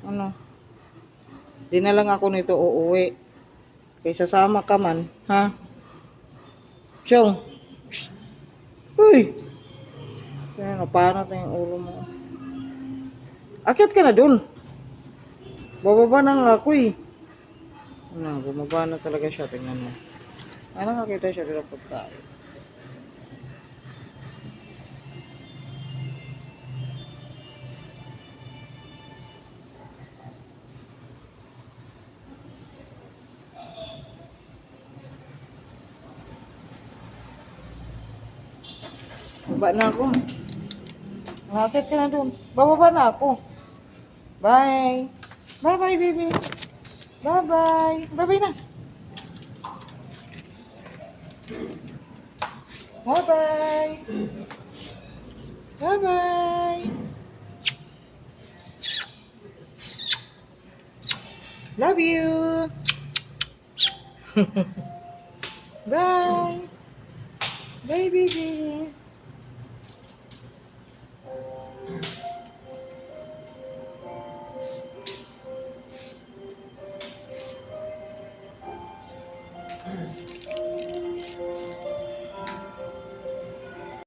Ano? Di na lang ako nito uuwi. Kaysa sama ka man, ha? Siyong! Uy! Kaya napanat na yung ulo mo. Akyat ka na dun. Bababa na nga ako eh. Ano, bumaba na talaga siya. Tingnan mo. Ano nakakita siya dito pagkain. Baba na ako. Nakakit ka na dun. Bababa na ako. Bye. Bye-bye, baby. Bye-bye. Bye-bye na. Bye-bye. Bye-bye. Love you. Bye. Bye, baby.